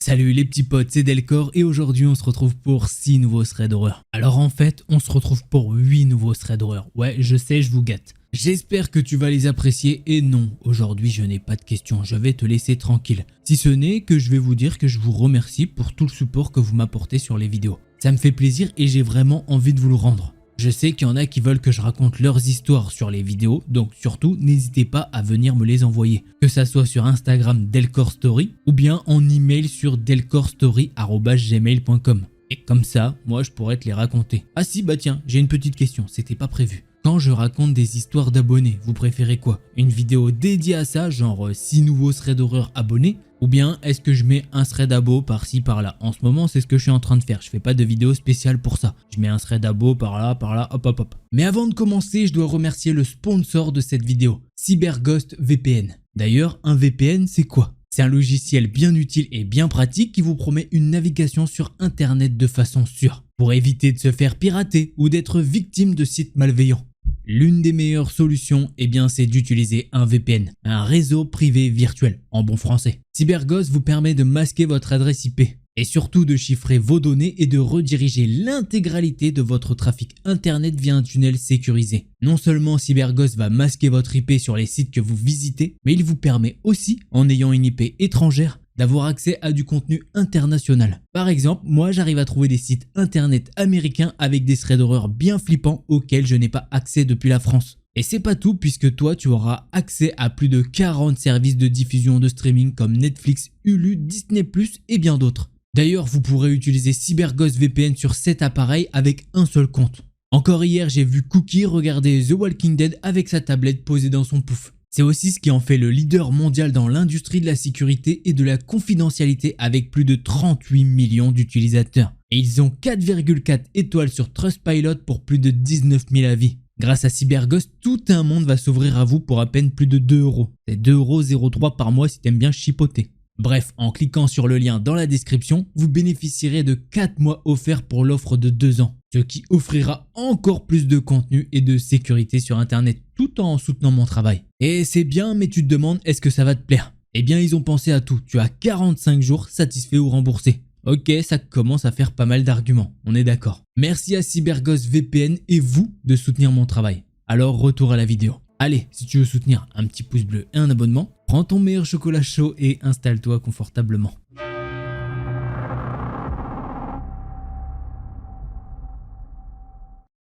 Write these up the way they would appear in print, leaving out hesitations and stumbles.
Salut les petits potes, c'est Delcor et aujourd'hui on se retrouve pour 6 nouveaux threads d'horreur. Alors en fait, on se retrouve pour 8 nouveaux threads d'horreur. Ouais, je sais, je vous gâte. J'espère que tu vas les apprécier et non, aujourd'hui je n'ai pas de questions, je vais te laisser tranquille. Si ce n'est que je vais vous dire que je vous remercie pour tout le support que vous m'apportez sur les vidéos. Ça me fait plaisir et j'ai vraiment envie de vous le rendre. Je sais qu'il y en a qui veulent que je raconte leurs histoires sur les vidéos, donc surtout n'hésitez pas à venir me les envoyer. Que ça soit sur Instagram Delcor Story ou bien en email sur delcorstory@gmail.com. Et comme ça, moi je pourrais te les raconter. Ah si, bah tiens, j'ai une petite question, c'était pas prévu. Quand je raconte des histoires d'abonnés, vous préférez quoi? Une vidéo dédiée à ça, genre 6 nouveaux threads d'horreur abonnés? Ou bien est-ce que je mets un thread abo par-ci par-là? En ce moment, c'est ce que je suis en train de faire. Je fais pas de vidéo spéciale pour ça. Je mets un thread abo par-là, hop hop hop. Mais avant de commencer, je dois remercier le sponsor de cette vidéo, CyberGhost VPN. D'ailleurs, un VPN, c'est quoi? C'est un logiciel bien utile et bien pratique qui vous promet une navigation sur internet de façon sûre, pour éviter de se faire pirater ou d'être victime de sites malveillants. L'une des meilleures solutions, c'est d'utiliser un VPN, un réseau privé virtuel, en bon français. CyberGhost vous permet de masquer votre adresse IP et surtout de chiffrer vos données et de rediriger l'intégralité de votre trafic internet via un tunnel sécurisé. Non seulement CyberGhost va masquer votre IP sur les sites que vous visitez, mais il vous permet aussi, en ayant une IP étrangère, d'avoir accès à du contenu international. Par exemple, moi j'arrive à trouver des sites internet américains avec des threads d'horreur bien flippants auxquels je n'ai pas accès depuis la France. Et c'est pas tout puisque toi tu auras accès à plus de 40 services de diffusion de streaming comme Netflix, Hulu, Disney+, et bien d'autres. D'ailleurs, vous pourrez utiliser CyberGhost VPN sur cet appareil avec un seul compte. Encore hier, j'ai vu Cookie regarder The Walking Dead avec sa tablette posée dans son pouf. C'est aussi ce qui en fait le leader mondial dans l'industrie de la sécurité et de la confidentialité avec plus de 38 millions d'utilisateurs. Et ils ont 4,4 étoiles sur Trustpilot pour plus de 19 000 avis. Grâce à CyberGhost, tout un monde va s'ouvrir à vous pour à peine plus de 2 €. C'est 2,03 € par mois si t'aimes bien chipoter. Bref, en cliquant sur le lien dans la description, vous bénéficierez de 4 mois offerts pour l'offre de 2 ans, ce qui offrira encore plus de contenu et de sécurité sur internet tout en soutenant mon travail. Et c'est bien, mais tu te demandes est-ce que ça va te plaire? Eh bien ils ont pensé à tout, tu as 45 jours satisfait ou remboursé. Ok, ça commence à faire pas mal d'arguments, on est d'accord. Merci à CyberGhost VPN et vous de soutenir mon travail. Alors retour à la vidéo. Allez, si tu veux soutenir, un petit pouce bleu et un abonnement, prends ton meilleur chocolat chaud et installe-toi confortablement.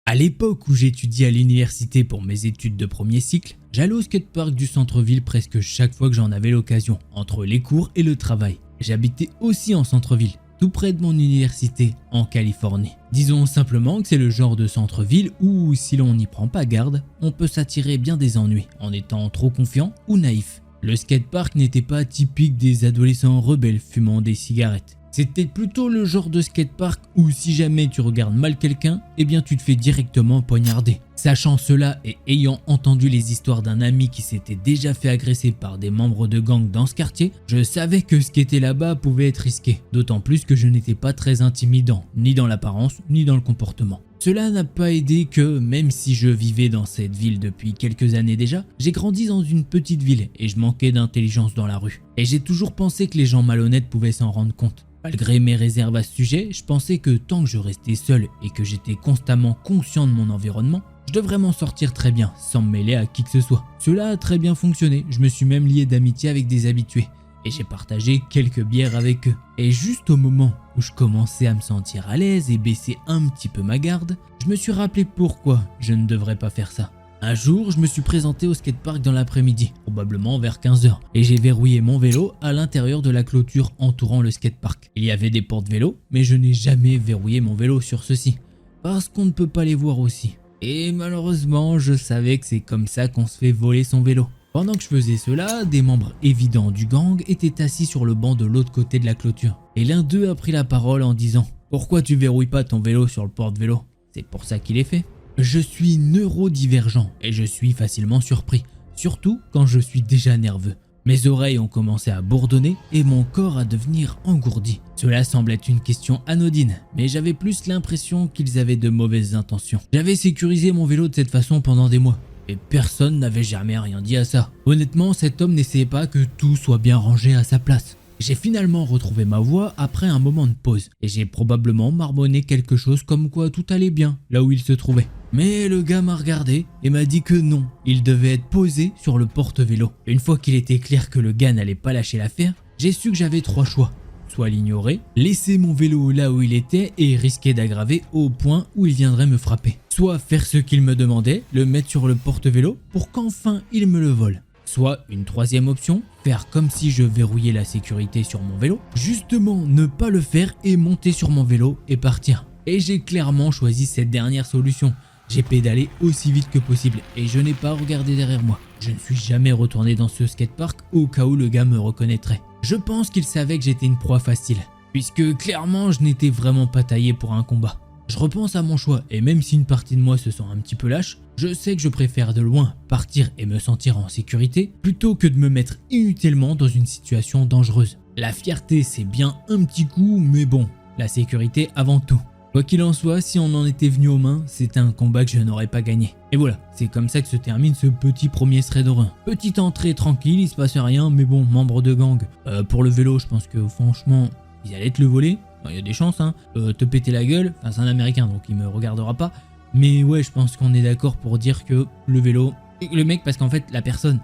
À l'époque où j'étudiais à l'université pour mes études de premier cycle, j'allais au skatepark du centre-ville presque chaque fois que j'en avais l'occasion, entre les cours et le travail. J'habitais aussi en centre-ville, tout près de mon université en Californie. Disons simplement que c'est le genre de centre-ville où, si l'on n'y prend pas garde, on peut s'attirer bien des ennuis en étant trop confiant ou naïf. Le skatepark n'était pas typique des adolescents rebelles fumant des cigarettes. C'était plutôt le genre de skatepark où si jamais tu regardes mal quelqu'un, tu te fais directement poignarder. Sachant cela et ayant entendu les histoires d'un ami qui s'était déjà fait agresser par des membres de gang dans ce quartier, je savais que ce qui était là-bas pouvait être risqué. D'autant plus que je n'étais pas très intimidant, ni dans l'apparence, ni dans le comportement. Cela n'a pas aidé que, même si je vivais dans cette ville depuis quelques années déjà, j'ai grandi dans une petite ville et je manquais d'intelligence dans la rue. Et j'ai toujours pensé que les gens malhonnêtes pouvaient s'en rendre compte. Malgré mes réserves à ce sujet, je pensais que tant que je restais seul et que j'étais constamment conscient de mon environnement, je devrais m'en sortir très bien, sans me mêler à qui que ce soit. Cela a très bien fonctionné, je me suis même lié d'amitié avec des habitués, et j'ai partagé quelques bières avec eux. Et juste au moment où je commençais à me sentir à l'aise et baisser un petit peu ma garde, je me suis rappelé pourquoi je ne devrais pas faire ça. Un jour, je me suis présenté au skatepark dans l'après-midi, probablement vers 15 h, et j'ai verrouillé mon vélo à l'intérieur de la clôture entourant le skatepark. Il y avait des portes-vélos, mais je n'ai jamais verrouillé mon vélo sur ceux-ci, parce qu'on ne peut pas les voir aussi. Et malheureusement, je savais que c'est comme ça qu'on se fait voler son vélo. Pendant que je faisais cela, des membres évidents du gang étaient assis sur le banc de l'autre côté de la clôture. Et l'un d'eux a pris la parole en disant « Pourquoi tu verrouilles pas ton vélo sur le porte-vélo? C'est pour ça qu'il est fait. » Je suis neurodivergent et je suis facilement surpris, surtout quand je suis déjà nerveux. Mes oreilles ont commencé à bourdonner et mon corps à devenir engourdi. Cela semble être une question anodine, mais j'avais plus l'impression qu'ils avaient de mauvaises intentions. J'avais sécurisé mon vélo de cette façon pendant des mois, et personne n'avait jamais rien dit à ça. Honnêtement, cet homme n'essayait pas que tout soit bien rangé à sa place. J'ai finalement retrouvé ma voie après un moment de pause et j'ai probablement marmonné quelque chose comme quoi tout allait bien là où il se trouvait. Mais le gars m'a regardé et m'a dit que non, il devait être posé sur le porte-vélo. Une fois qu'il était clair que le gars n'allait pas lâcher l'affaire, j'ai su que j'avais 3 choix. Soit l'ignorer, laisser mon vélo là où il était et risquer d'aggraver au point où il viendrait me frapper. Soit faire ce qu'il me demandait, le mettre sur le porte-vélo pour qu'enfin il me le vole. Soit une troisième option, faire comme si je verrouillais la sécurité sur mon vélo, justement ne pas le faire et monter sur mon vélo et partir. Et j'ai clairement choisi cette dernière solution. J'ai pédalé aussi vite que possible et je n'ai pas regardé derrière moi. Je ne suis jamais retourné dans ce skatepark au cas où le gars me reconnaîtrait. Je pense qu'il savait que j'étais une proie facile, puisque clairement je n'étais vraiment pas taillé pour un combat. Je repense à mon choix et même si une partie de moi se sent un petit peu lâche, je sais que je préfère de loin partir et me sentir en sécurité plutôt que de me mettre inutilement dans une situation dangereuse. La fierté c'est bien un petit coup, mais bon, la sécurité avant tout. Quoi qu'il en soit, si on en était venu aux mains, c'était un combat que je n'aurais pas gagné. Et voilà, c'est comme ça que se termine ce petit premier thread horreur. Petite entrée tranquille, il se passe rien, mais bon, membre de gang. Pour le vélo, je pense que franchement, ils allaient te le voler. Il y a des chances, hein. Te péter la gueule, enfin c'est un américain donc il me regardera pas. Mais ouais, je pense qu'on est d'accord pour dire que le vélo, le mec, parce qu'en fait la personne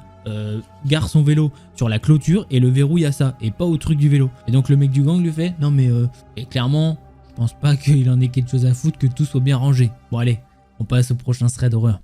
gare son vélo sur la clôture et le verrouille à ça et pas au truc du vélo. Et donc le mec du gang lui fait non mais et clairement, je pense pas qu'il en ait quelque chose à foutre que tout soit bien rangé. Bon allez, on passe au prochain thread horreur.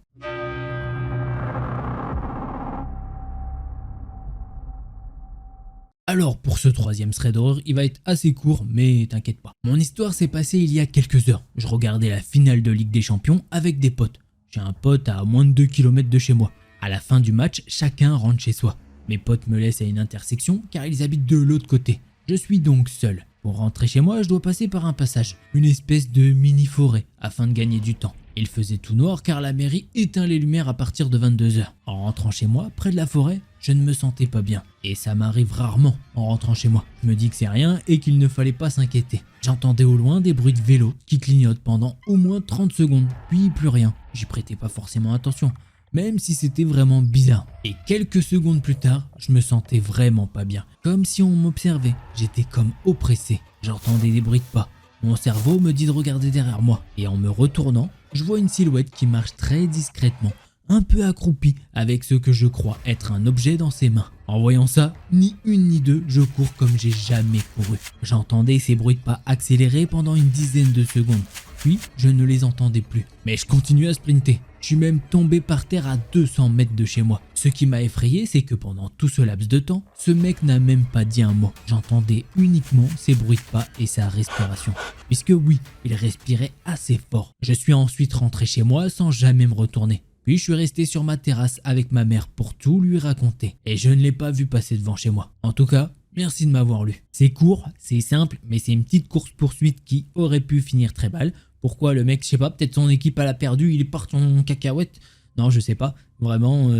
Alors pour ce troisième thread d'horreur, il va être assez court, mais t'inquiète pas. Mon histoire s'est passée il y a quelques heures. Je regardais la finale de Ligue des Champions avec des potes. J'ai un pote à moins de 2 km de chez moi. À la fin du match, chacun rentre chez soi. Mes potes me laissent à une intersection car ils habitent de l'autre côté. Je suis donc seul. Pour rentrer chez moi, je dois passer par un passage, une espèce de mini-forêt, afin de gagner du temps. Il faisait tout noir car la mairie éteint les lumières à partir de 22 h. En rentrant chez moi, près de la forêt, je ne me sentais pas bien. Et ça m'arrive rarement en rentrant chez moi. Je me dis que c'est rien et qu'il ne fallait pas s'inquiéter. J'entendais au loin des bruits de vélo qui clignotent pendant au moins 30 secondes, puis plus rien. J'y prêtais pas forcément attention, même si c'était vraiment bizarre. Et quelques secondes plus tard, je me sentais vraiment pas bien. Comme si on m'observait. J'étais comme oppressé. J'entendais des bruits de pas. Mon cerveau me dit de regarder derrière moi. Et en me retournant, je vois une silhouette qui marche très discrètement, un peu accroupie, avec ce que je crois être un objet dans ses mains. En voyant ça, ni une ni deux, je cours comme j'ai jamais couru. J'entendais ces bruits de pas accélérés pendant une dizaine de secondes. Puis, je ne les entendais plus. Mais je continue à sprinter. Je suis même tombé par terre à 200 mètres de chez moi. Ce qui m'a effrayé, c'est que pendant tout ce laps de temps, ce mec n'a même pas dit un mot. J'entendais uniquement ses bruits de pas et sa respiration. Puisque oui, il respirait assez fort. Je suis ensuite rentré chez moi sans jamais me retourner. Puis je suis resté sur ma terrasse avec ma mère pour tout lui raconter. Et je ne l'ai pas vu passer devant chez moi. En tout cas, merci de m'avoir lu. C'est court, c'est simple, mais c'est une petite course-poursuite qui aurait pu finir très mal. Pourquoi le mec, je sais pas, peut-être son équipe elle a perdu, il est parti en cacahuète. Non, je sais pas. Vraiment,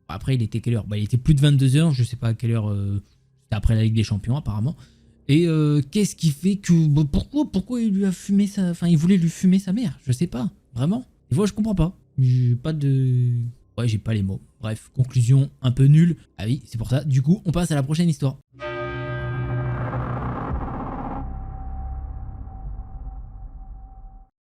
après il était quelle heure? Il était plus de 22 h, je sais pas à quelle heure, c'était après la Ligue des Champions apparemment. Et qu'est-ce qui fait que... Pourquoi il lui a fumé sa... Enfin, il voulait lui fumer sa mère, je sais pas. Vraiment. Des fois, je comprends pas. J'ai pas de... Ouais, j'ai pas les mots. Bref, conclusion un peu nulle. Ah oui, c'est pour ça. Du coup, on passe à la prochaine histoire.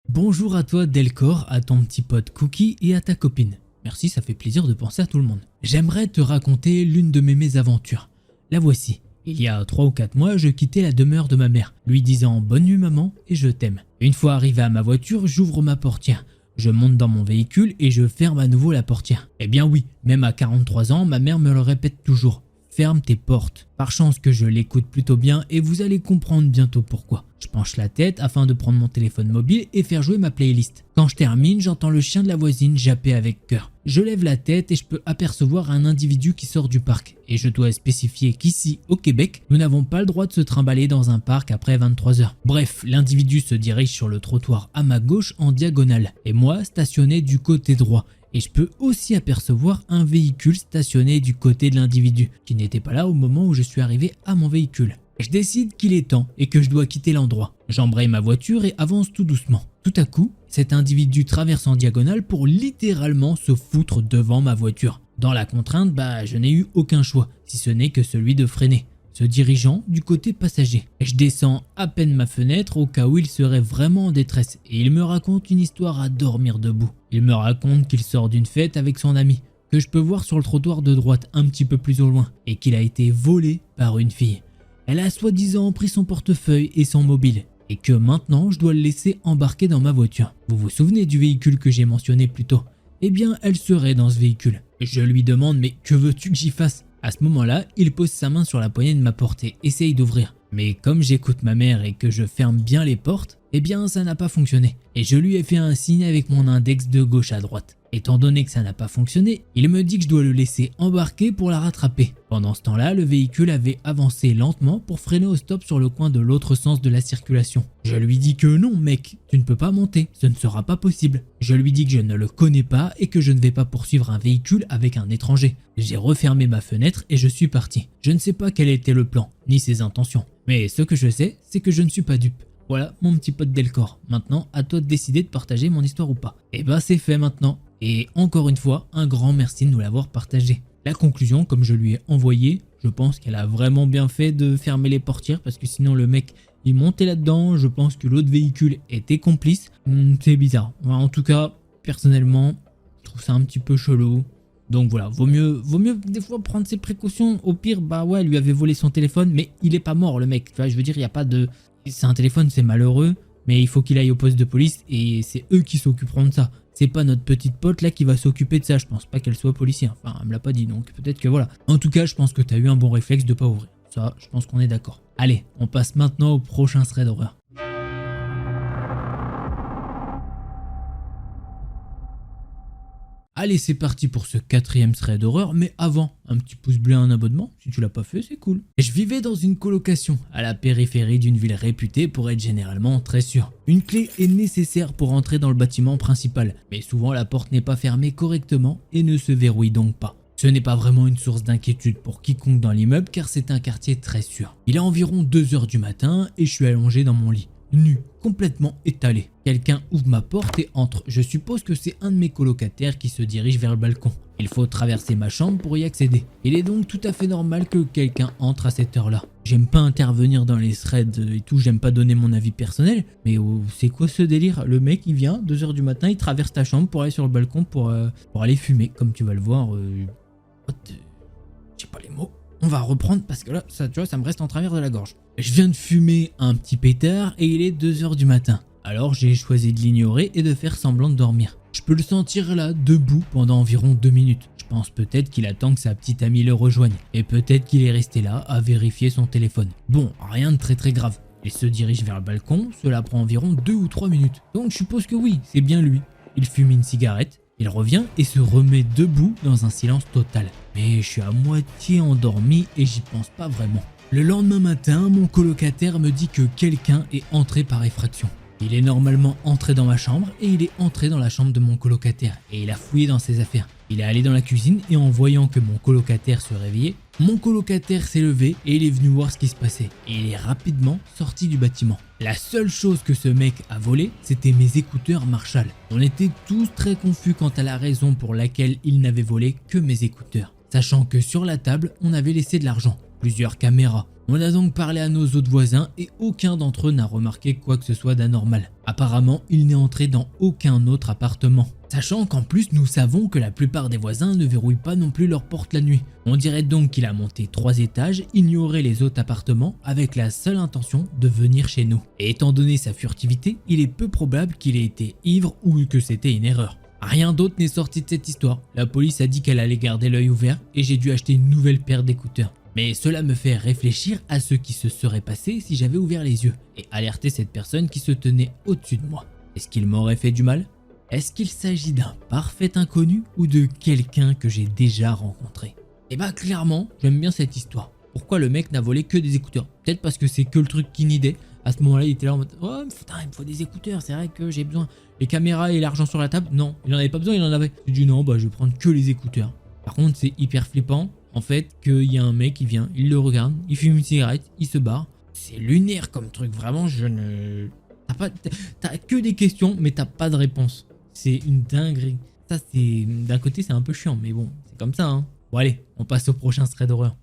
Bonjour à toi Delcor, à ton petit pote Cookie et à ta copine. Merci, ça fait plaisir de penser à tout le monde. J'aimerais te raconter l'une de mes mésaventures. La voici. Il y a 3 ou 4 mois, je quittais la demeure de ma mère, lui disant « Bonne nuit maman et je t'aime ». Une fois arrivé à ma voiture, j'ouvre ma portière. Je monte dans mon véhicule et je ferme à nouveau la portière. Eh bien oui, même à 43 ans, ma mère me le répète toujours. Ferme tes portes. Par chance que je l'écoute plutôt bien et vous allez comprendre bientôt pourquoi. Je penche la tête afin de prendre mon téléphone mobile et faire jouer ma playlist. Quand je termine, j'entends le chien de la voisine japper avec cœur. Je lève la tête et je peux apercevoir un individu qui sort du parc. Et je dois spécifier qu'ici, au Québec, nous n'avons pas le droit de se trimballer dans un parc après 23 h. Bref, l'individu se dirige sur le trottoir à ma gauche en diagonale. Et moi, stationné du côté droit. Et je peux aussi apercevoir un véhicule stationné du côté de l'individu, qui n'était pas là au moment où je suis arrivé à mon véhicule. Je décide qu'il est temps et que je dois quitter l'endroit. J'embraye ma voiture et avance tout doucement. Tout à coup, cet individu traverse en diagonale pour littéralement se foutre devant ma voiture. Dans la contrainte, je n'ai eu aucun choix, si ce n'est que celui de freiner. se dirigeant du côté passager. Je descends à peine ma fenêtre au cas où il serait vraiment en détresse et il me raconte une histoire à dormir debout. Il me raconte qu'il sort d'une fête avec son ami, que je peux voir sur le trottoir de droite un petit peu plus au loin, et qu'il a été volé par une fille. Elle a soi-disant pris son portefeuille et son mobile, et que maintenant je dois le laisser embarquer dans ma voiture. Vous vous souvenez du véhicule que j'ai mentionné plus tôt? Eh bien, elle serait dans ce véhicule. Je lui demande, mais que veux-tu que j'y fasse? À ce moment-là, il pose sa main sur la poignée de ma porte et essaye d'ouvrir. Mais comme j'écoute ma mère et que je ferme bien les portes, eh bien ça n'a pas fonctionné. Et je lui ai fait un signe avec mon index de gauche à droite. Étant donné que ça n'a pas fonctionné, il me dit que je dois le laisser embarquer pour la rattraper. Pendant ce temps-là, le véhicule avait avancé lentement pour freiner au stop sur le coin de l'autre sens de la circulation. Je lui dis que non mec, tu ne peux pas monter, ce ne sera pas possible. Je lui dis que je ne le connais pas et que je ne vais pas poursuivre un véhicule avec un étranger. J'ai refermé ma fenêtre et je suis parti. Je ne sais pas quel était le plan, ni ses intentions. Mais ce que je sais, c'est que je ne suis pas dupe. Voilà mon petit pote Delcor. Maintenant, à toi de décider de partager mon histoire ou pas. Et bah c'est fait maintenant. Et encore une fois, un grand merci de nous l'avoir partagé. La conclusion, comme je lui ai envoyé, je pense qu'elle a vraiment bien fait de fermer les portières parce que sinon le mec il montait là-dedans. Je pense que l'autre véhicule était complice. C'est bizarre. En tout cas, personnellement, je trouve ça un petit peu chelou. Donc voilà, vaut mieux des fois prendre ses précautions. Au pire, bah ouais, lui avait volé son téléphone, mais il est pas mort le mec. Tu vois, je veux dire, il n'y a pas de... C'est un téléphone, c'est malheureux, mais il faut qu'il aille au poste de police et c'est eux qui s'occuperont de ça. C'est pas notre petite pote là qui va s'occuper de ça, je pense pas qu'elle soit policière. Enfin, elle me l'a pas dit, donc peut-être que voilà. En tout cas, je pense que t'as eu un bon réflexe de pas ouvrir. Ça, je pense qu'on est d'accord. Allez, on passe maintenant au prochain thread d'horreur. Allez, c'est parti pour ce 4e thread d'horreur, mais avant, un petit pouce bleu, un abonnement, si tu l'as pas fait, c'est cool. Je vivais dans une colocation, à la périphérie d'une ville réputée pour être généralement très sûre. Une clé est nécessaire pour entrer dans le bâtiment principal, mais souvent la porte n'est pas fermée correctement et ne se verrouille donc pas. Ce n'est pas vraiment une source d'inquiétude pour quiconque dans l'immeuble car c'est un quartier très sûr. Il est environ 2 h du matin et je suis allongé dans mon lit. Nu, complètement étalé. Quelqu'un ouvre ma porte et entre. Je suppose que c'est un de mes colocataires qui se dirige vers le balcon. Il faut traverser ma chambre pour y accéder. Il est donc tout à fait normal que quelqu'un entre à cette heure-là. J'aime pas intervenir dans les threads et tout, j'aime pas donner mon avis personnel, mais c'est quoi ce délire? Le mec il vient, 2 h du matin, il traverse ta chambre pour aller sur le balcon pour aller fumer, comme tu vas le voir. J'ai pas les mots. On va reprendre parce que là, ça, tu vois, ça me reste en travers de la gorge. Je viens de fumer un petit pétard et il est 2 h du matin. Alors j'ai choisi de l'ignorer et de faire semblant de dormir. Je peux le sentir là, debout, pendant environ 2 minutes. Je pense peut-être qu'il attend que sa petite amie le rejoigne. Et peut-être qu'il est resté là à vérifier son téléphone. Bon, rien de très grave. Il se dirige vers le balcon, cela prend environ 2 ou 3 minutes. Donc je suppose que oui, c'est bien lui. Il fume une cigarette. Il revient et se remet debout dans un silence total. Mais je suis à moitié endormi et j'y pense pas vraiment. Le lendemain matin, mon colocataire me dit que quelqu'un est entré par effraction. Il est normalement entré dans ma chambre et il est entré dans la chambre de mon colocataire et il a fouillé dans ses affaires. Il est allé dans la cuisine et en voyant que mon colocataire se réveillait, mon colocataire s'est levé et il est venu voir ce qui se passait. Et il est rapidement sorti du bâtiment. La seule chose que ce mec a volé, c'était mes écouteurs Marshall. On était tous très confus quant à la raison pour laquelle il n'avait volé que mes écouteurs. Sachant que sur la table, on avait laissé de l'argent, plusieurs caméras. On a donc parlé à nos autres voisins et aucun d'entre eux n'a remarqué quoi que ce soit d'anormal. Apparemment, il n'est entré dans aucun autre appartement. Sachant qu'en plus, nous savons que la plupart des voisins ne verrouillent pas non plus leurs portes la nuit. On dirait donc qu'il a monté 3 étages, ignoré les autres appartements avec la seule intention de venir chez nous. Et étant donné sa furtivité, il est peu probable qu'il ait été ivre ou que c'était une erreur. Rien d'autre n'est sorti de cette histoire. La police a dit qu'elle allait garder l'œil ouvert et j'ai dû acheter une nouvelle paire d'écouteurs. Mais cela me fait réfléchir à ce qui se serait passé si j'avais ouvert les yeux et alerté cette personne qui se tenait au-dessus de moi. Est-ce qu'il m'aurait fait du mal? Est-ce qu'il s'agit d'un parfait inconnu ou de quelqu'un que j'ai déjà rencontré? Et bah clairement, j'aime bien cette histoire. Pourquoi le mec n'a volé que des écouteurs? Peut-être parce que c'est que le truc qui nidait. À ce moment-là, il était là en mode « Oh, putain, il me faut des écouteurs, c'est vrai que j'ai besoin. » Les caméras et l'argent sur la table, non. Il n'en avait pas besoin, il en avait. J'ai dit « Non, bah je vais prendre que les écouteurs. » Par contre, c'est hyper flippant. En fait, qu'il y a un mec qui vient, il le regarde, il fume une cigarette, il se barre. C'est lunaire comme truc, vraiment, je ne... T'as que des questions, mais t'as pas de réponse. C'est une dinguerie. Ça, c'est... D'un côté, c'est un peu chiant, mais bon, c'est comme ça, hein. Bon, allez, on passe au prochain thread d'horreur.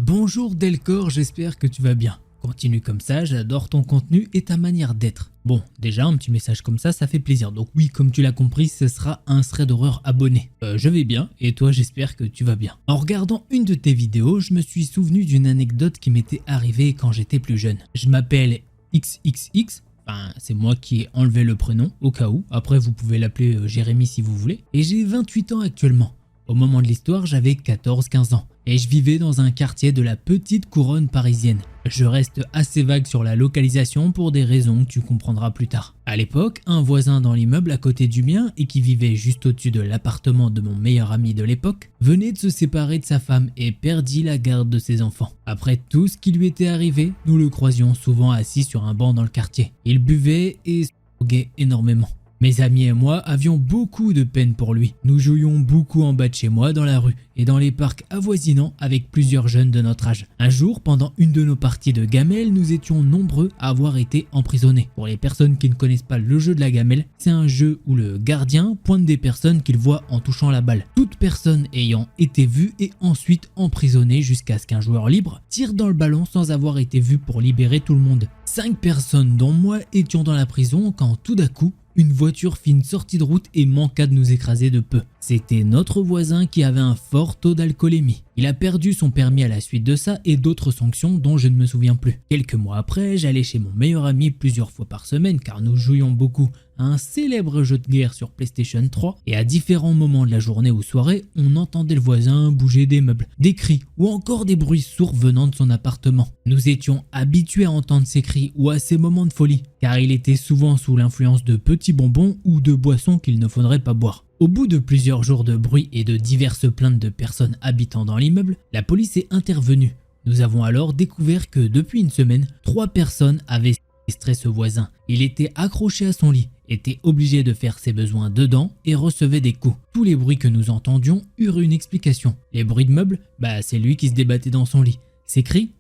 Bonjour Delcor, j'espère que tu vas bien. Continue comme ça, j'adore ton contenu et ta manière d'être. Bon, déjà un petit message comme ça fait plaisir. Donc oui, comme tu l'as compris, ce sera un thread d'horreur abonné. Je vais bien et toi j'espère que tu vas bien. En regardant une de tes vidéos, je me suis souvenu d'une anecdote qui m'était arrivée quand j'étais plus jeune. Je m'appelle XXX. Enfin, c'est moi qui ai enlevé le prénom, au cas où. Après, vous pouvez l'appeler Jérémy si vous voulez. Et j'ai 28 ans actuellement. Au moment de l'histoire, j'avais 14-15 ans. Et je vivais dans un quartier de la petite couronne parisienne. Je reste assez vague sur la localisation pour des raisons que tu comprendras plus tard. À l'époque, un voisin dans l'immeuble à côté du mien et qui vivait juste au-dessus de l'appartement de mon meilleur ami de l'époque, venait de se séparer de sa femme et perdit la garde de ses enfants. Après tout ce qui lui était arrivé, nous le croisions souvent assis sur un banc dans le quartier. Il buvait et se droguait énormément. Mes amis et moi avions beaucoup de peine pour lui. Nous jouions beaucoup en bas de chez moi dans la rue et dans les parcs avoisinants avec plusieurs jeunes de notre âge. Un jour, pendant une de nos parties de gamelle, nous étions nombreux à avoir été emprisonnés. Pour les personnes qui ne connaissent pas le jeu de la gamelle, c'est un jeu où le gardien pointe des personnes qu'il voit en touchant la balle. Toute personne ayant été vue est ensuite emprisonnée jusqu'à ce qu'un joueur libre tire dans le ballon sans avoir été vu pour libérer tout le monde. 5 personnes dont moi étions dans la prison quand tout d'un coup, une voiture fit une sortie de route et manqua de nous écraser de peu. C'était notre voisin qui avait un fort taux d'alcoolémie. Il a perdu son permis à la suite de ça et d'autres sanctions dont je ne me souviens plus. Quelques mois après, j'allais chez mon meilleur ami plusieurs fois par semaine car nous jouions beaucoup à un célèbre jeu de guerre sur PlayStation 3 et à différents moments de la journée ou soirée, on entendait le voisin bouger des meubles, des cris ou encore des bruits sourds venant de son appartement. Nous étions habitués à entendre ces cris ou à ces moments de folie car il était souvent sous l'influence de petits bonbons ou de boissons qu'il ne faudrait pas boire. Au bout de plusieurs jours de bruit et de diverses plaintes de personnes habitant dans l'immeuble, la police est intervenue. Nous avons alors découvert que depuis une semaine, 3 personnes avaient séquestré ce voisin. Il était accroché à son lit, était obligé de faire ses besoins dedans et recevait des coups. Tous les bruits que nous entendions eurent une explication. Les bruits de meubles, c'est lui qui se débattait dans son lit. Ces cris,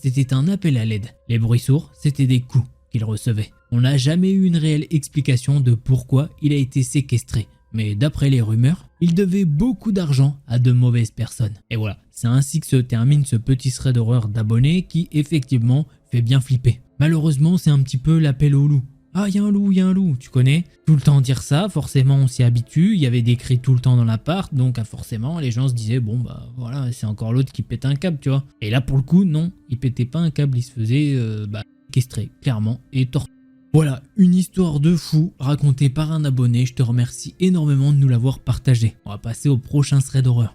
c'était un appel à l'aide. Les bruits sourds, c'était des coups qu'il recevait. On n'a jamais eu une réelle explication de pourquoi il a été séquestré. Mais d'après les rumeurs, il devait beaucoup d'argent à de mauvaises personnes. Et voilà, c'est ainsi que se termine ce petit thread d'horreur d'abonnés qui effectivement fait bien flipper. Malheureusement, c'est un petit peu l'appel au loup. Ah, il y a un loup, tu connais? Tout le temps dire ça, forcément on s'y habitue, il y avait des cris tout le temps dans l'appart, donc forcément les gens se disaient bon voilà, c'est encore l'autre qui pète un câble, tu vois. Et là pour le coup, non, il pétait pas un câble, il se faisait séquestrer, clairement, et torturé. Voilà, une histoire de fou racontée par un abonné, je te remercie énormément de nous l'avoir partagé. On va passer au prochain thread d'horreur.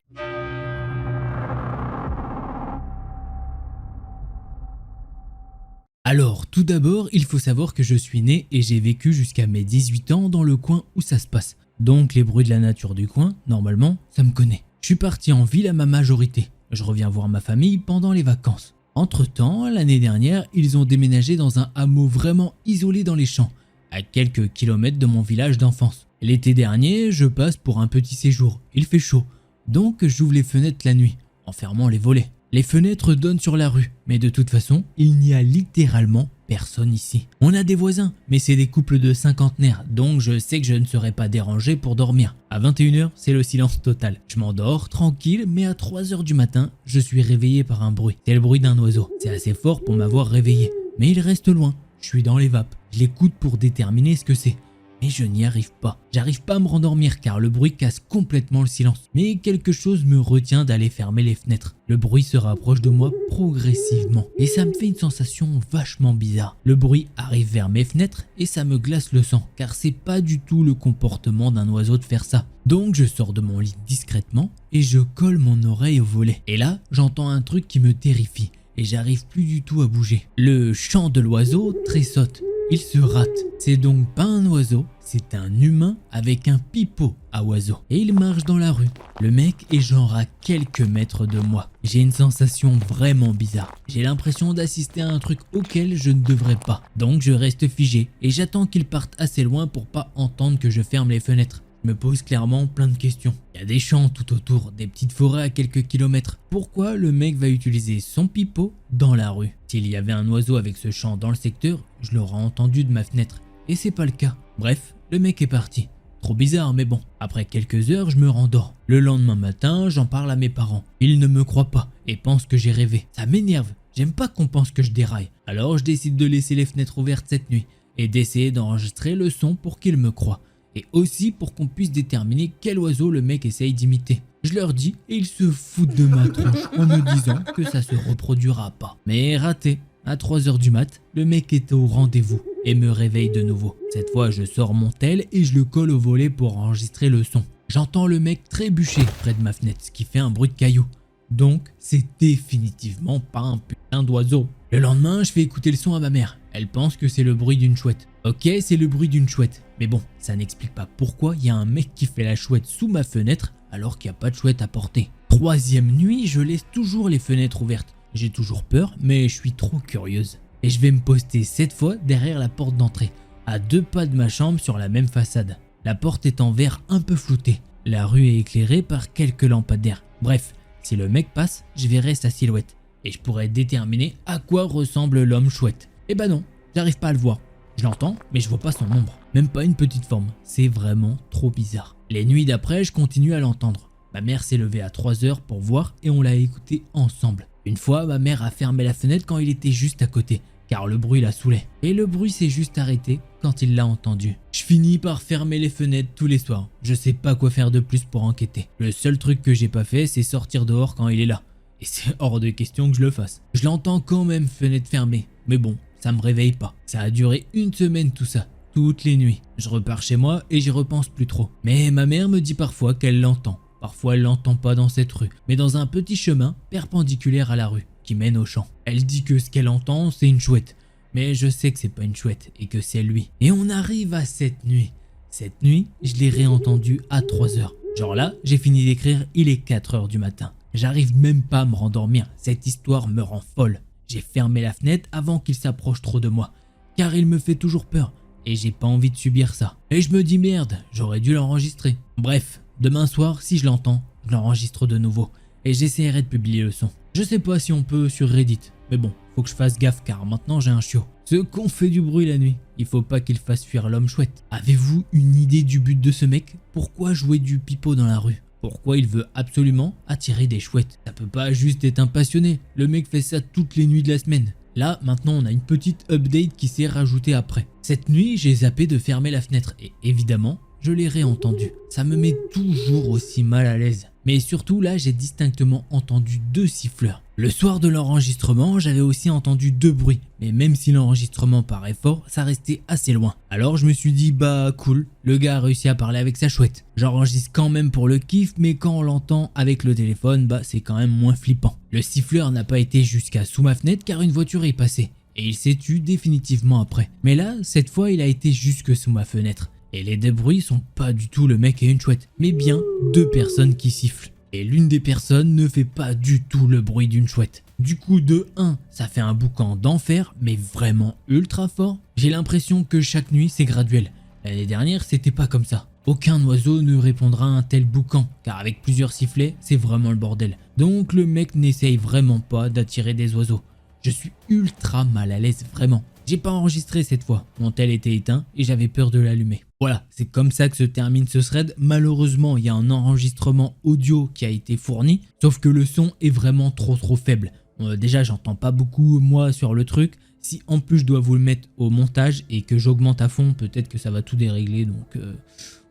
Alors, tout d'abord, il faut savoir que je suis né et j'ai vécu jusqu'à mes 18 ans dans le coin où ça se passe. Donc les bruits de la nature du coin, normalement, ça me connaît. Je suis parti en ville à ma majorité. Je reviens voir ma famille pendant les vacances. Entre-temps, l'année dernière, ils ont déménagé dans un hameau vraiment isolé dans les champs, à quelques kilomètres de mon village d'enfance. L'été dernier, je passe pour un petit séjour. Il fait chaud, donc j'ouvre les fenêtres la nuit, en fermant les volets. Les fenêtres donnent sur la rue, mais de toute façon, il n'y a littéralement personne ici. On a des voisins, mais c'est des couples de cinquantenaires, donc je sais que je ne serai pas dérangé pour dormir. À 21 h, c'est le silence total. Je m'endors tranquille, mais à 3 h du matin, je suis réveillé par un bruit. C'est le bruit d'un oiseau. C'est assez fort pour m'avoir réveillé, mais il reste loin. Je suis dans les vapes. Je l'écoute pour déterminer ce que c'est. Mais je n'y arrive pas. J'arrive pas à me rendormir car le bruit casse complètement le silence. Mais quelque chose me retient d'aller fermer les fenêtres. Le bruit se rapproche de moi progressivement et ça me fait une sensation vachement bizarre. Le bruit arrive vers mes fenêtres et ça me glace le sang car c'est pas du tout le comportement d'un oiseau de faire ça. Donc je sors de mon lit discrètement et je colle mon oreille au volet. Et là, j'entends un truc qui me terrifie et j'arrive plus du tout à bouger. Le chant de l'oiseau tressaute. Il se rate. C'est donc pas un oiseau, c'est un humain avec un pipeau à oiseau. Et il marche dans la rue. Le mec est genre à quelques mètres de moi. J'ai une sensation vraiment bizarre. J'ai l'impression d'assister à un truc auquel je ne devrais pas. Donc je reste figé et j'attends qu'il parte assez loin pour pas entendre que je ferme les fenêtres. Je me pose clairement plein de questions. Il y a des champs tout autour, des petites forêts à quelques kilomètres. Pourquoi le mec va utiliser son pipeau dans la rue? S'il y avait un oiseau avec ce chant dans le secteur, je l'aurais entendu de ma fenêtre. Et c'est pas le cas. Bref, le mec est parti. Trop bizarre, mais bon. Après quelques heures, je me rendors. Le lendemain matin, j'en parle à mes parents. Ils ne me croient pas et pensent que j'ai rêvé. Ça m'énerve. J'aime pas qu'on pense que je déraille. Alors je décide de laisser les fenêtres ouvertes cette nuit et d'essayer d'enregistrer le son pour qu'ils me croient. Et aussi pour qu'on puisse déterminer quel oiseau le mec essaye d'imiter. Je leur dis et ils se foutent de ma tronche en me disant que ça se reproduira pas. Mais raté. À 3h du mat, le mec était au rendez-vous et me réveille de nouveau. Cette fois, je sors mon tel et je le colle au volet pour enregistrer le son. J'entends le mec trébucher près de ma fenêtre, ce qui fait un bruit de caillou. Donc, c'est définitivement pas un putain d'oiseau. Le lendemain, je fais écouter le son à ma mère. Elle pense que c'est le bruit d'une chouette. Ok, c'est le bruit d'une chouette. Mais bon, ça n'explique pas pourquoi il y a un mec qui fait la chouette sous ma fenêtre alors qu'il n'y a pas de chouette à porter. 3e nuit, je laisse toujours les fenêtres ouvertes. J'ai toujours peur, mais je suis trop curieuse. Et je vais me poster cette fois derrière la porte d'entrée, à 2 pas de ma chambre sur la même façade. La porte est en verre un peu floutée. La rue est éclairée par quelques lampadaires. Bref, si le mec passe, je verrai sa silhouette. Et je pourrai déterminer à quoi ressemble l'homme chouette. Eh ben non, j'arrive pas à le voir. Je l'entends, mais je vois pas son ombre. Même pas une petite forme. C'est vraiment trop bizarre. Les nuits d'après, je continue à l'entendre. Ma mère s'est levée à 3h pour voir et on l'a écouté ensemble. Une fois, ma mère a fermé la fenêtre quand il était juste à côté, car le bruit la saoulait. Et le bruit s'est juste arrêté quand il l'a entendu. Je finis par fermer les fenêtres tous les soirs. Je sais pas quoi faire de plus pour enquêter. Le seul truc que j'ai pas fait, c'est sortir dehors quand il est là. Et c'est hors de question que je le fasse. Je l'entends quand même, fenêtre fermée. Mais bon, ça me réveille pas. Ça a duré 1 semaine tout ça. Toutes les nuits. Je repars chez moi et j'y repense plus trop. Mais ma mère me dit parfois qu'elle l'entend. Parfois elle l'entend pas dans cette rue, mais dans un petit chemin perpendiculaire à la rue qui mène au champ. Elle dit que ce qu'elle entend c'est une chouette, mais je sais que c'est pas une chouette et que c'est lui. Et on arrive à cette nuit. Cette nuit, je l'ai réentendu à 3h. Genre là, j'ai fini d'écrire, il est 4h du matin. J'arrive même pas à me rendormir, cette histoire me rend folle. J'ai fermé la fenêtre avant qu'il s'approche trop de moi, car il me fait toujours peur et j'ai pas envie de subir ça. Et je me dis merde, j'aurais dû l'enregistrer. Bref. Demain soir, si je l'entends, je l'enregistre de nouveau et j'essaierai de publier le son. Je sais pas si on peut sur Reddit, mais bon, faut que je fasse gaffe car maintenant j'ai un chiot. Ce con fait du bruit la nuit, il faut pas qu'il fasse fuir l'homme chouette. Avez-vous une idée du but de ce mec? Pourquoi jouer du pipeau dans la rue? Pourquoi il veut absolument attirer des chouettes? Ça peut pas juste être un passionné, le mec fait ça toutes les nuits de la semaine. Là, maintenant, on a une petite update qui s'est rajoutée après. Cette nuit, j'ai zappé de fermer la fenêtre et évidemment, je l'ai réentendu. Ça me met toujours aussi mal à l'aise. Mais surtout là, j'ai distinctement entendu 2 siffleurs. Le soir de l'enregistrement, j'avais aussi entendu 2 bruits. Mais même si l'enregistrement paraît fort, ça restait assez loin. Alors je me suis dit bah cool, le gars a réussi à parler avec sa chouette. J'enregistre quand même pour le kiff, mais quand on l'entend avec le téléphone, bah c'est quand même moins flippant. Le siffleur n'a pas été jusqu'à sous ma fenêtre car une voiture est passée. Et il s'est tué définitivement après. Mais là, cette fois, il a été jusque sous ma fenêtre. Et les 2 bruits sont pas du tout le mec et une chouette, mais bien 2 personnes qui sifflent. Et l'une des personnes ne fait pas du tout le bruit d'une chouette. Du coup de 1, ça fait un boucan d'enfer, mais vraiment ultra fort. J'ai l'impression que chaque nuit c'est graduel. L'année dernière c'était pas comme ça. Aucun oiseau ne répondra à un tel boucan, car avec plusieurs sifflets, c'est vraiment le bordel. Donc le mec n'essaye vraiment pas d'attirer des oiseaux. Je suis ultra mal à l'aise, vraiment. J'ai pas enregistré cette fois, mon tel était éteint et j'avais peur de l'allumer. Voilà, c'est comme ça que se termine ce thread. Malheureusement, il y a un enregistrement audio qui a été fourni, sauf que le son est vraiment trop faible. Déjà, j'entends pas beaucoup moi sur le truc. Si en plus je dois vous le mettre au montage et que j'augmente à fond, peut-être que ça va tout dérégler, donc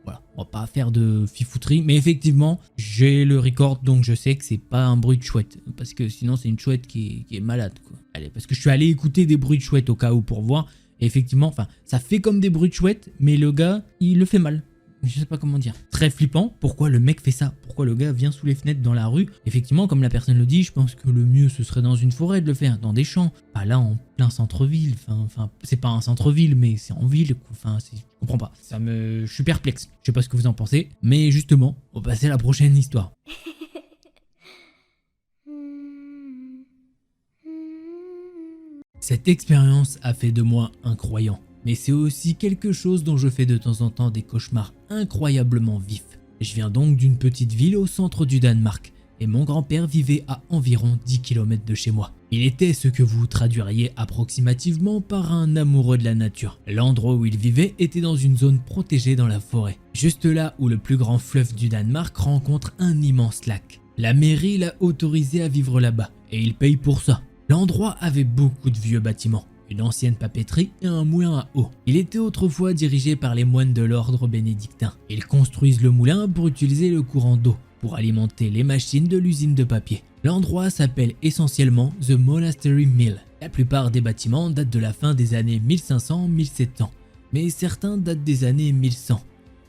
voilà, on va pas faire de fifouterie. Mais effectivement, j'ai le record, donc je sais que c'est pas un bruit de chouette, parce que sinon c'est une chouette qui est malade, quoi. Allez, parce que je suis allé écouter des bruits de chouette au cas où pour voir. Et effectivement, enfin, ça fait comme des bruits de chouette, mais le gars, il le fait mal. Je sais pas comment dire. Très flippant. Pourquoi le mec fait ça? Pourquoi le gars vient sous les fenêtres dans la rue? Effectivement, comme la personne le dit, je pense que le mieux ce serait dans une forêt de le faire, dans des champs. Pas là en plein centre-ville. Enfin, c'est pas un centre-ville, mais c'est en ville. Enfin, je comprends pas. Je suis perplexe. Je sais pas ce que vous en pensez, mais justement, on va passer à la prochaine histoire. Cette expérience a fait de moi un croyant, mais c'est aussi quelque chose dont je fais de temps en temps des cauchemars incroyablement vifs. Je viens donc d'une petite ville au centre du Danemark, et mon grand-père vivait à environ 10 km de chez moi. Il était ce que vous traduiriez approximativement par un amoureux de la nature. L'endroit où il vivait était dans une zone protégée dans la forêt, juste là où le plus grand fleuve du Danemark rencontre un immense lac. La mairie l'a autorisé à vivre là-bas, et il paye pour ça. L'endroit avait beaucoup de vieux bâtiments, une ancienne papeterie et un moulin à eau. Il était autrefois dirigé par les moines de l'ordre bénédictin. Ils construisent le moulin pour utiliser le courant d'eau, pour alimenter les machines de l'usine de papier. L'endroit s'appelle essentiellement The Monastery Mill. La plupart des bâtiments datent de la fin des années 1500-1700, mais certains datent des années 1100.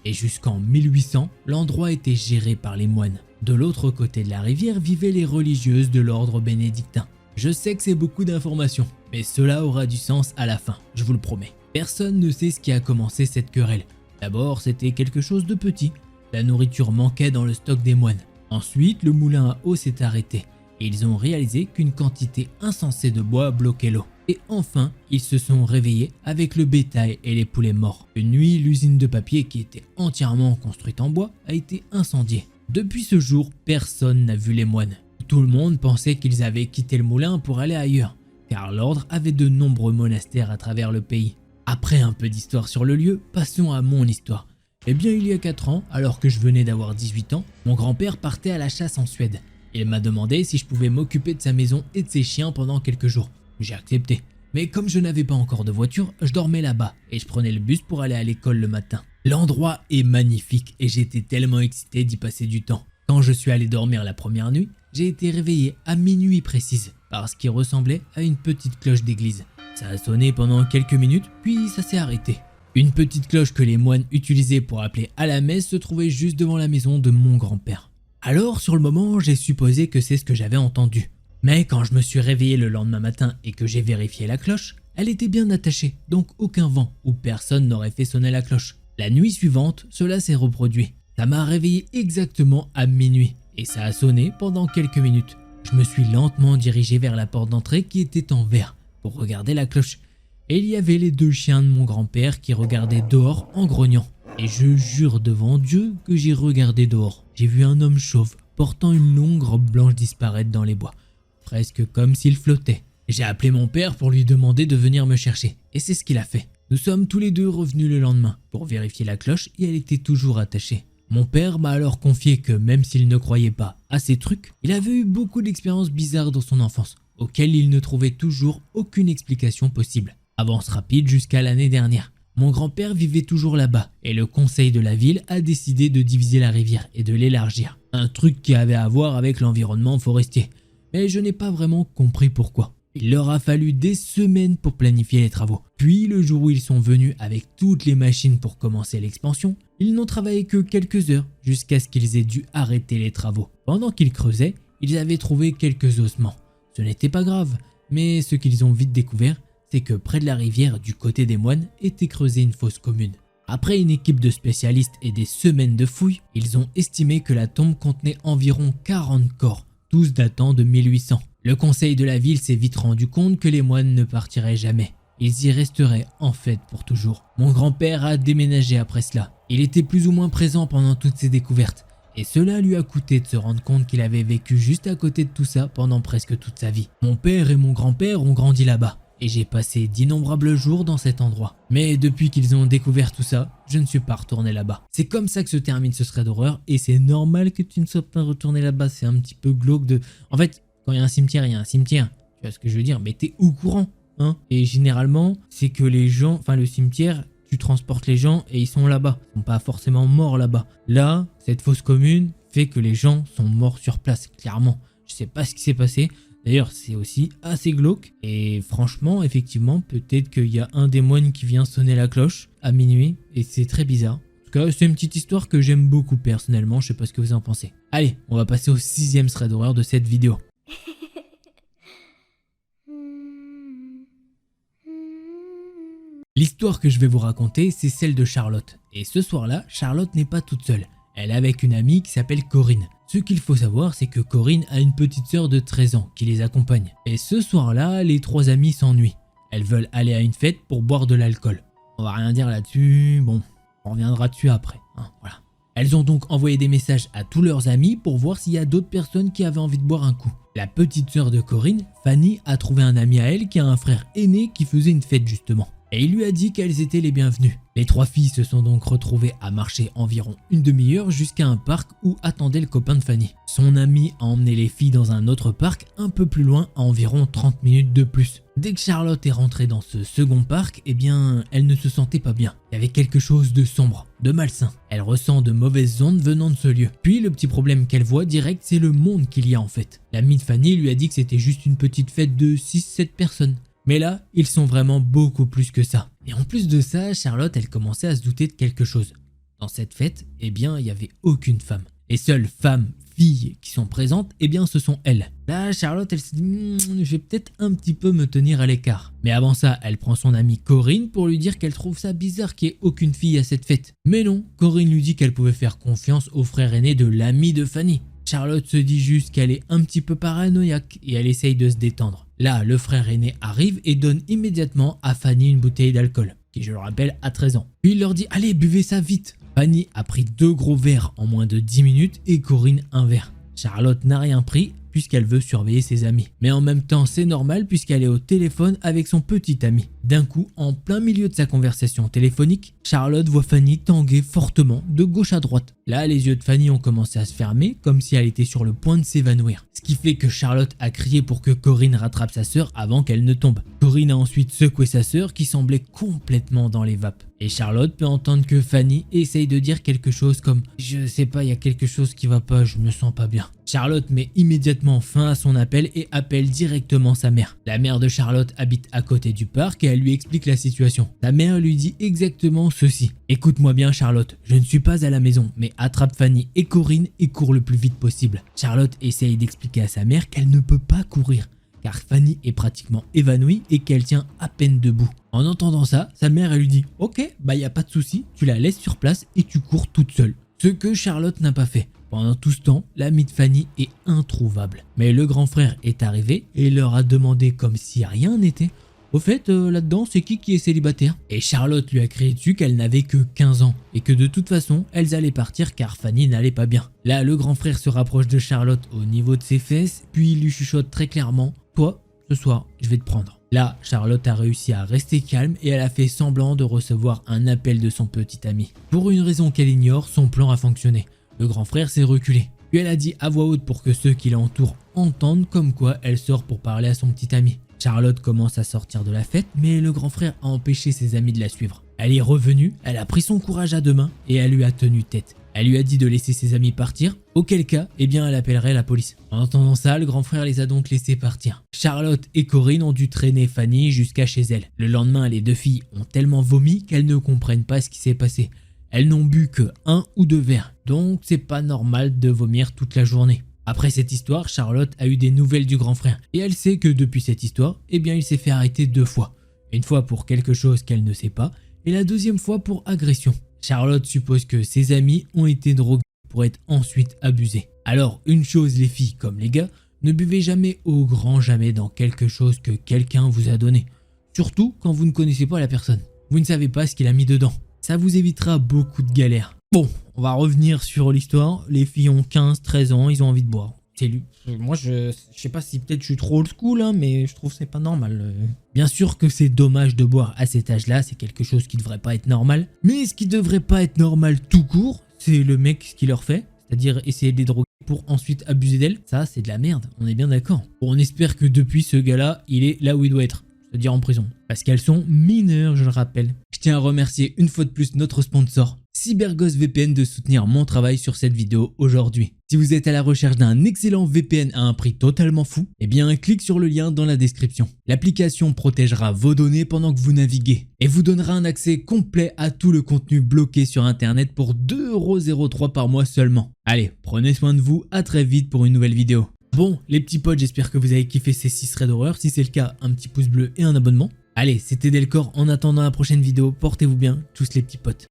Et jusqu'en 1800, l'endroit était géré par les moines. De l'autre côté de la rivière vivaient les religieuses de l'ordre bénédictin. Je sais que c'est beaucoup d'informations, mais cela aura du sens à la fin, je vous le promets. Personne ne sait ce qui a commencé cette querelle. D'abord, c'était quelque chose de petit. La nourriture manquait dans le stock des moines. Ensuite, le moulin à eau s'est arrêté et ils ont réalisé qu'une quantité insensée de bois bloquait l'eau. Et enfin, ils se sont réveillés avec le bétail et les poulets morts. Une nuit, l'usine de papier qui était entièrement construite en bois a été incendiée. Depuis ce jour, personne n'a vu les moines. Tout le monde pensait qu'ils avaient quitté le moulin pour aller ailleurs, car l'ordre avait de nombreux monastères à travers le pays. Après un peu d'histoire sur le lieu, passons à mon histoire. Eh bien, il y a 4 ans, alors que je venais d'avoir 18 ans, mon grand-père partait à la chasse en Suède. Il m'a demandé si je pouvais m'occuper de sa maison et de ses chiens pendant quelques jours. J'ai accepté. Mais comme je n'avais pas encore de voiture, je dormais là-bas et je prenais le bus pour aller à l'école le matin. L'endroit est magnifique et j'étais tellement excité d'y passer du temps. Quand je suis allé dormir la première nuit, j'ai été réveillé à minuit précise par ce qui ressemblait à une petite cloche d'église. Ça a sonné pendant quelques minutes, puis ça s'est arrêté. Une petite cloche que les moines utilisaient pour appeler à la messe se trouvait juste devant la maison de mon grand-père. Alors sur le moment, j'ai supposé que c'est ce que j'avais entendu. Mais quand je me suis réveillé le lendemain matin et que j'ai vérifié la cloche, elle était bien attachée, donc aucun vent ou personne n'aurait fait sonner la cloche. La nuit suivante, cela s'est reproduit. Ça m'a réveillé exactement à minuit et ça a sonné pendant quelques minutes. Je me suis lentement dirigé vers la porte d'entrée qui était en verre pour regarder la cloche. Et il y avait les 2 chiens de mon grand-père qui regardaient dehors en grognant. Et je jure devant Dieu que j'ai regardé dehors. J'ai vu un homme chauve portant une longue robe blanche disparaître dans les bois, presque comme s'il flottait. J'ai appelé mon père pour lui demander de venir me chercher, et c'est ce qu'il a fait. Nous sommes tous les 2 revenus le lendemain pour vérifier la cloche et elle était toujours attachée. Mon père m'a alors confié que même s'il ne croyait pas à ces trucs, il avait eu beaucoup d'expériences bizarres dans son enfance, auxquelles il ne trouvait toujours aucune explication possible. Avance rapide jusqu'à l'année dernière. Mon grand-père vivait toujours là-bas et le conseil de la ville a décidé de diviser la rivière et de l'élargir. Un truc qui avait à voir avec l'environnement forestier. Mais je n'ai pas vraiment compris pourquoi. Il leur a fallu des semaines pour planifier les travaux. Puis le jour où ils sont venus avec toutes les machines pour commencer l'expansion, ils n'ont travaillé que quelques heures jusqu'à ce qu'ils aient dû arrêter les travaux. Pendant qu'ils creusaient, ils avaient trouvé quelques ossements. Ce n'était pas grave, mais ce qu'ils ont vite découvert, c'est que près de la rivière, du côté des moines, était creusée une fosse commune. Après une équipe de spécialistes et des semaines de fouilles, ils ont estimé que la tombe contenait environ 40 corps, tous datant de 1800. Le conseil de la ville s'est vite rendu compte que les moines ne partiraient jamais. Ils y resteraient en fait pour toujours. Mon grand-père a déménagé après cela. Il était plus ou moins présent pendant toutes ces découvertes. Et cela lui a coûté de se rendre compte qu'il avait vécu juste à côté de tout ça pendant presque toute sa vie. Mon père et mon grand-père ont grandi là-bas. Et j'ai passé d'innombrables jours dans cet endroit. Mais depuis qu'ils ont découvert tout ça, je ne suis pas retourné là-bas. C'est comme ça que se termine ce thread d'horreur et c'est normal que tu ne sois pas retourné là-bas. C'est un petit peu glauque de... En fait, quand il y a un cimetière, il y a un cimetière. Tu vois ce que je veux dire? Mais t'es au courant, hein? Et généralement, c'est que les gens... Enfin, le cimetière, tu transportes les gens et ils sont là-bas. Ils sont pas forcément morts là-bas. Là, cette fosse commune fait que les gens sont morts sur place, clairement. Je sais pas ce qui s'est passé. D'ailleurs, c'est aussi assez glauque et franchement, effectivement, peut-être qu'il y a un des moines qui vient sonner la cloche à minuit et c'est très bizarre. En tout cas, c'est une petite histoire que j'aime beaucoup personnellement, je sais pas ce que vous en pensez. Allez, on va passer au 6e thread d'horreur de cette vidéo. L'histoire que je vais vous raconter, c'est celle de Charlotte. Et ce soir-là, Charlotte n'est pas toute seule. Elle est avec une amie qui s'appelle Corinne. Ce qu'il faut savoir, c'est que Corinne a une petite sœur de 13 ans qui les accompagne. Et ce soir-là, les 3 amies s'ennuient. Elles veulent aller à une fête pour boire de l'alcool. On va rien dire là-dessus, bon, on reviendra dessus après, hein, voilà. Elles ont donc envoyé des messages à tous leurs amis pour voir s'il y a d'autres personnes qui avaient envie de boire un coup. La petite sœur de Corinne, Fanny, a trouvé un ami à elle qui a un frère aîné qui faisait une fête justement. Et il lui a dit qu'elles étaient les bienvenues. Les 3 filles se sont donc retrouvées à marcher environ une demi-heure jusqu'à un parc où attendait le copain de Fanny. Son ami a emmené les filles dans un autre parc un peu plus loin à environ 30 minutes de plus. Dès que Charlotte est rentrée dans ce second parc, eh bien, elle ne se sentait pas bien. Il y avait quelque chose de sombre, de malsain. Elle ressent de mauvaises ondes venant de ce lieu. Puis le petit problème qu'elle voit direct, c'est le monde qu'il y a en fait. L'ami de Fanny lui a dit que c'était juste une petite fête de 6-7 personnes. Mais là, ils sont vraiment beaucoup plus que ça. Et en plus de ça, Charlotte, elle commençait à se douter de quelque chose. Dans cette fête, eh bien, il n'y avait aucune femme. Les seules femmes, filles qui sont présentes, eh bien, ce sont elles. Là, Charlotte, elle se dit, je vais peut-être un petit peu me tenir à l'écart. Mais avant ça, elle prend son amie Corinne pour lui dire qu'elle trouve ça bizarre qu'il n'y ait aucune fille à cette fête. Mais non, Corinne lui dit qu'elle pouvait faire confiance au frère aîné de l'ami de Fanny. Charlotte se dit juste qu'elle est un petit peu paranoïaque et elle essaye de se détendre. Là, le frère aîné arrive et donne immédiatement à Fanny une bouteille d'alcool, qui je le rappelle a 13 ans. Puis il leur dit « Allez, buvez ça vite !» Fanny a pris 2 gros verres en moins de 10 minutes et Corinne un verre. Charlotte n'a rien pris puisqu'elle veut surveiller ses amis. Mais en même temps, c'est normal puisqu'elle est au téléphone avec son petit ami. D'un coup, en plein milieu de sa conversation téléphonique, Charlotte voit Fanny tanguer fortement de gauche à droite. Là, les yeux de Fanny ont commencé à se fermer comme si elle était sur le point de s'évanouir. Ce qui fait que Charlotte a crié pour que Corinne rattrape sa sœur avant qu'elle ne tombe. Corinne a ensuite secoué sa sœur qui semblait complètement dans les vapes. Et Charlotte peut entendre que Fanny essaye de dire quelque chose comme « Je sais pas, il y a quelque chose qui va pas, je me sens pas bien ». Charlotte met immédiatement fin à son appel et appelle directement sa mère. La mère de Charlotte habite à côté du parc et elle lui explique la situation. Sa mère lui dit exactement ceci. « Écoute-moi bien Charlotte, je ne suis pas à la maison, mais attrape Fanny et Corinne et cours le plus vite possible. » Charlotte essaye d'expliquer à sa mère qu'elle ne peut pas courir, car Fanny est pratiquement évanouie et qu'elle tient à peine debout. En entendant ça, sa mère elle lui dit « Ok, bah y a pas de souci, tu la laisses sur place et tu cours toute seule. » Ce que Charlotte n'a pas fait. Pendant tout ce temps, l'ami de Fanny est introuvable. Mais le grand frère est arrivé et leur a demandé comme si rien n'était « Au fait, là-dedans, c'est qui est célibataire ?» Et Charlotte lui a crié dessus qu'elle n'avait que 15 ans et que de toute façon, elles allaient partir car Fanny n'allait pas bien. Là, le grand frère se rapproche de Charlotte au niveau de ses fesses, puis il lui chuchote très clairement « Toi, ce soir, je vais te prendre. » Là, Charlotte a réussi à rester calme et elle a fait semblant de recevoir un appel de son petit ami. Pour une raison qu'elle ignore, son plan a fonctionné. Le grand frère s'est reculé. Puis elle a dit à voix haute pour que ceux qui l'entourent entendent comme quoi elle sort pour parler à son petit ami. Charlotte commence à sortir de la fête, mais le grand frère a empêché ses amis de la suivre. Elle est revenue, elle a pris son courage à deux mains et elle lui a tenu tête. Elle lui a dit de laisser ses amis partir, auquel cas, eh bien elle appellerait la police. En entendant ça, le grand frère les a donc laissés partir. Charlotte et Corinne ont dû traîner Fanny jusqu'à chez elle. Le lendemain, les 2 filles ont tellement vomi qu'elles ne comprennent pas ce qui s'est passé. Elles n'ont bu que 1 ou 2 verres, donc c'est pas normal de vomir toute la journée. Après cette histoire, Charlotte a eu des nouvelles du grand frère et elle sait que depuis cette histoire, eh bien il s'est fait arrêter 2 fois. Une fois pour quelque chose qu'elle ne sait pas et la deuxième fois pour agression. Charlotte suppose que ses amis ont été drogués pour être ensuite abusés. Alors une chose les filles comme les gars, ne buvez jamais au grand jamais dans quelque chose que quelqu'un vous a donné. Surtout quand vous ne connaissez pas la personne. Vous ne savez pas ce qu'il a mis dedans. Ça vous évitera beaucoup de galères. Bon, on va revenir sur l'histoire. Les filles ont 15-13 ans, ils ont envie de boire. Moi, je sais pas si peut-être je suis trop old school, hein, mais je trouve que c'est pas normal. Bien sûr que c'est dommage de boire à cet âge-là, c'est quelque chose qui devrait pas être normal. Mais ce qui devrait pas être normal tout court, c'est le mec qui leur fait, c'est-à-dire essayer de les droguer pour ensuite abuser d'elles. Ça, c'est de la merde, on est bien d'accord. Bon, on espère que depuis ce gars-là, il est là où il doit être. C'est-à-dire en prison. Parce qu'elles sont mineures, je le rappelle. Je tiens à remercier une fois de plus notre sponsor, CyberGhost VPN, de soutenir mon travail sur cette vidéo aujourd'hui. Si vous êtes à la recherche d'un excellent VPN à un prix totalement fou, eh bien clique sur le lien dans la description. L'application protégera vos données pendant que vous naviguez et vous donnera un accès complet à tout le contenu bloqué sur internet pour 2,03 € par mois seulement. Allez, prenez soin de vous, à très vite pour une nouvelle vidéo. Bon, les petits potes, j'espère que vous avez kiffé ces 6 threads d'horreur. Si c'est le cas, un petit pouce bleu et un abonnement. Allez, c'était Delcor. En attendant la prochaine vidéo, portez-vous bien, tous les petits potes.